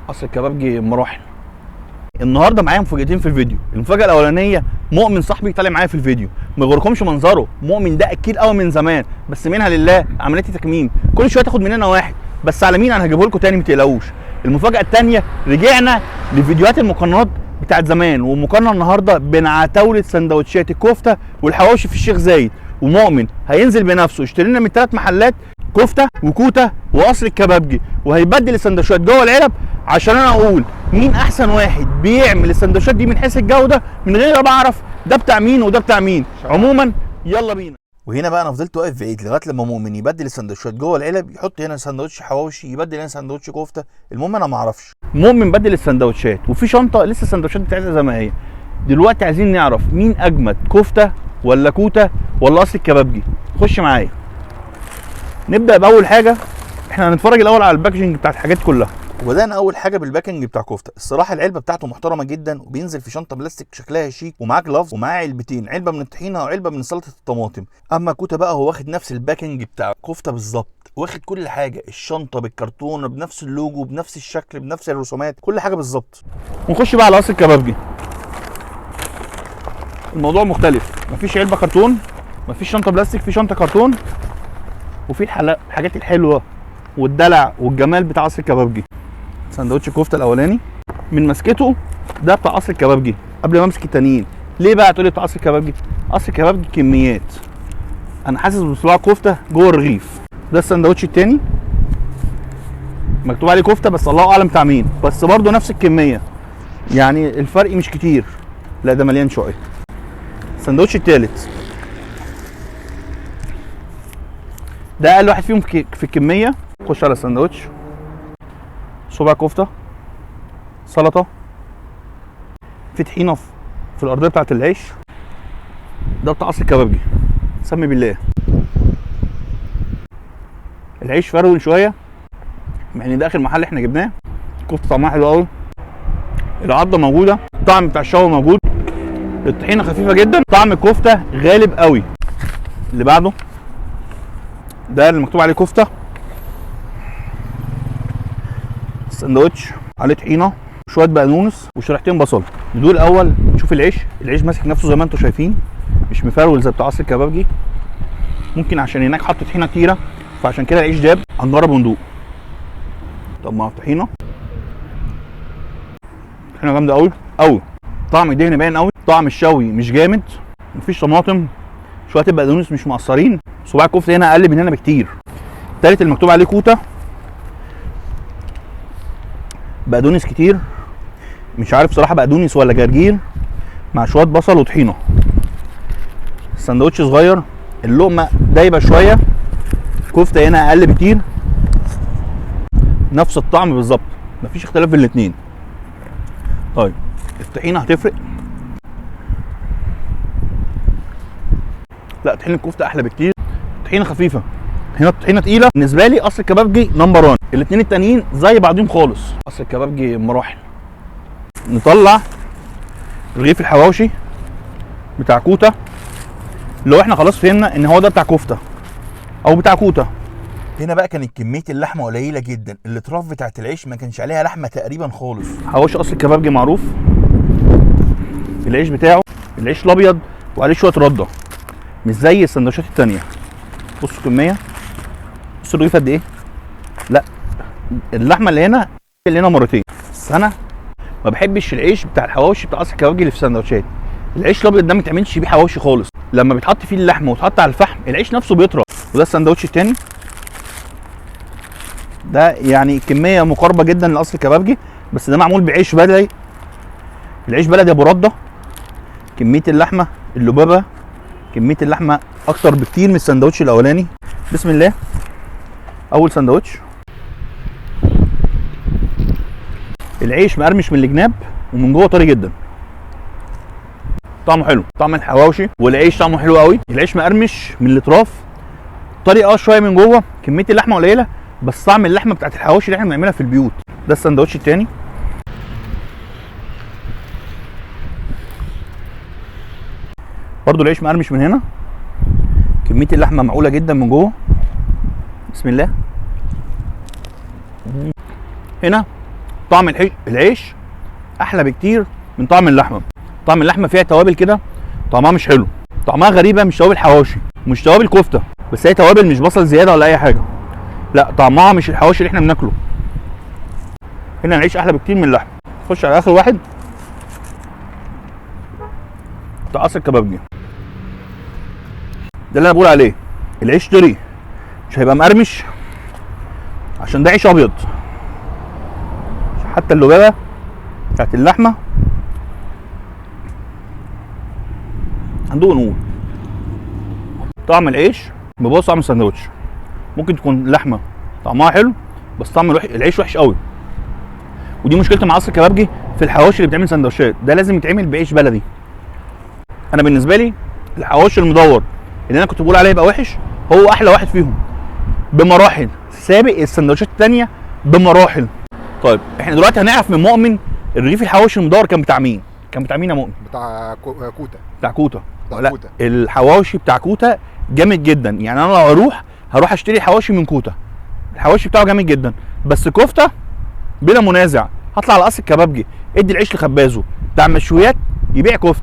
اصل الكبابجي مراحل. النهارده معايا مفاجاتين في الفيديو. المفاجاه الاولانيه مؤمن صاحبي طالع معايا في الفيديو، ما يغركمش منظره. مؤمن ده اكيد قوي من زمان، بس منها لله عمليه تكميم، كل شويه تاخد مننا واحد، بس على مين؟ انا هجيبه لكم تاني ما تقلقوش. المفاجاه الثانيه رجعنا لفيديوهات المقارنات بتاعت زمان، ومقارنه النهارده بين عتاوله سندوتشات الكفته والحواوشي في الشيخ زايد. ومؤمن هينزل بنفسه يشتري لنا من 3 محلات كفته وكوته وقصر الكبابجي، وهيبدل السندوتشات جوه العلب عشان انا اقول مين احسن واحد بيعمل السندوتشات دي من حيث الجوده من غير ما اعرف ده بتاع مين وده بتاع مين. عموما يلا بينا. وهنا بقى انا فضلت واقف بعيد لغايه لما مؤمن يبدل السندوتشات جوه العلب، يحط هنا سندوتش حواوشي، يبدل هنا سندوتش كفته. المهم انا ما اعرفش. مؤمن بدل السندوتشات وفي شنطه لسه السندوتشات بتاعتها زي ما هي. دلوقتي عايزين نعرف مين اجمد، كفته ولا كوته ولا قصر الكبابجي. خش معايا. نبدا باول حاجه، احنا هنتفرج الاول على الباكجينج بتاعت الحاجات كلها. وبدانا اول حاجه بالباكنج بتاع كفته. الصراحه العلبه بتاعته محترمه جدا، وبينزل في شنطه بلاستيك شكلها شيك، ومعاه جلافز، ومعاه علبتين، علبه من الطحينه وعلبه من سلطه الطماطم. اما كوته بقى هو واخد نفس الباكنج بتاع كفته بالظبط، واخد كل حاجه، الشنطه بالكرتون بنفس اللوجو بنفس الشكل بنفس الرسومات، كل حاجه بالظبط. ونخش بقى على قصر الكبابجي. الموضوع مختلف، مفيش علبه كرتون، مفيش شنطه بلاستيك، في شنطه كرتون، وفي الحاجات الحلوه والدلع والجمال بتاع قصر الكبابجي. سندوتش الكفته الاولاني من مسكته ده بتاع قصر الكبابجي قبل ما امسك التانيين. ليه بقى تقول لي بتاع قصر الكبابجي؟ قصر الكبابجي كميات، انا حاسس بصباع كفته جوه الرغيف. ده السندوتش التاني مكتوب عليه كفته، بس الله اعلم بتاع مين، بس برضه نفس الكميه، يعني الفرق مش كتير. لا ده مليان شويه. السندوتش التالت ده اقل واحد فيهم في الكميه. خش على السندوتش، صباع كفته، سلطه، في طحينه في الارضيه بتاعت العيش. ده بتاع قصر الكبابجي، سمي بالله. العيش فرول شويه، يعني ده اخر محل احنا جبناه. الكفته طعمها حلو قوي، العضه موجوده، الطعم بتاع الشاورما موجود، الطحينه خفيفه جدا، طعم الكفته غالب قوي. اللي بعده ده اللي مكتوب عليه كفته، السندوتش عليه طحينه وشويه بقدونس وشريحتين بصل. ندوق الاول نشوف العيش ماسك نفسه زي ما انتم شايفين، مش مفرول زي بتاع قصر الكبابجي. ممكن عشان هناك حط طحينه كتيره فعشان كده العيش داب. هنجرب وندوق. طب مع الطحينه، طحينه جامده قوي قوي، طعم الدهن باين قوي، طعم الشوي مش جامد، مفيش طماطم، شويه البقدونس مش مقصرين. صباع الكفته هنا اقل من هنا بكتير. التالت اللي مكتوب عليه كوته، بقدونس كتير، مش عارف صراحه بقدونس ولا جرجير، مع شويه بصل وطحينه. السندوتش صغير، اللقمه دايبه شويه، كفته هنا اقل بكتير، نفس الطعم بالظبط، مفيش اختلاف بين الاثنين. طيب الطحينه هتفرق؟ لا، طحينه الكفته احلى بكتير، طحينه خفيفه. هنا الطحينه تقيله. بالنسبه لي قصر الكبابجي نمبر 1، الاثنين التانيين زي بعضهم خالص. قصر الكبابجي مراحل. نطلع رغيف الحواوشي بتاع كوته، لو احنا خلاص فهمنا ان هو ده بتاع كفته او بتاع كوته. هنا بقى كانت كميه اللحمه قليله جدا، الاطراف بتاعت العيش ما كانش عليها لحمه تقريبا خالص. حواوشي قصر الكبابجي معروف العيش بتاعه، العيش الابيض وعليه شويه رده، مش زي السندوتشات التانيه. بصوا الكميه، بصوا الرغيف قد ايه. لا اللحمه اللي هنا مرتين. بس انا ما بحبش العيش بتاع الحواوشي بتاع قصر الكبابجي اللي في السندوتشات. العيش الابيض ده ما يتعملش بيه حواوشي خالص، لما بيتحط فيه اللحمه وتحط على الفحم العيش نفسه بيطرى. وده السندوتش التاني، ده يعني كميه مقاربه جدا لقصر الكبابجي، بس ده معمول بعيش بلدي. العيش بلدي ابو رده، كميه اللحمه اللبابه، كميه اللحمه اكتر بكتير من السندوتش الاولاني. بسم الله. اول سندوتش، العيش مقرمش من الجناب ومن جوه طري جدا، طعمه حلو، طعم الحواوشي والعيش طعمه حلو قوي. العيش مقرمش من الاطراف، طري شويه من جوه، كميه اللحمه قليله، بس طعم اللحمه بتاعت الحواوشي اللي احنا بنعملها في البيوت. ده السندوتش التاني، برضو العيش مقرمش من هنا، كميه اللحمه معقوله جدا من جوه. بسم الله. هنا طعم العيش احلى بكتير من طعم اللحمه. طعم اللحمه فيها توابل كده طعمها مش حلو، طعمها غريبه، مش توابل حواشي، مش توابل كفته، بس هي توابل، مش بصل زياده ولا اي حاجه. لا، طعمها مش الحواشي اللي احنا بناكله. هنا العيش احلى بكتير من اللحمه. نخش على اخر واحد بتاع قصر الكبابجي. ده اللي انا بقول عليه، العيش طري، مش هيبقى مقرمش عشان ده عيش ابيض. حتى اللبابه بتاعت اللحمه هندوق نقول طعم العيش بيبوظ طعم الساندوتش. ممكن تكون اللحمه طعمها حلو بس طعم العيش وحش قوي. ودي مشكلتي مع قصر الكبابجي في الحواشي اللي بتعمل سندوتشات، ده لازم يتعمل بعيش بلدي. انا بالنسبه لي الحواوشي المدور اللي انا كنت بقول عليه يبقى وحش هو احلى واحد فيهم بمراحل، سابق السندوتشات الثانيه بمراحل. طيب احنا دلوقتي هنعرف من مؤمن الرغيف الحواوشي المدور كان بتاع مين؟ كان بتاع مين يا مؤمن؟ بتاع كوتا. بتاع كوتا. لا كوتا. الحواوشي بتاع كوتا جامد جدا، يعني انا لو هروح اشتري حواوشي من كوتا، الحواوشي بتاعه جامد جدا. بس كفته بلا منازع هطلع على قصر الكبابجي، ادي العيش لخبازه بتاع مشويات يبيع كفته.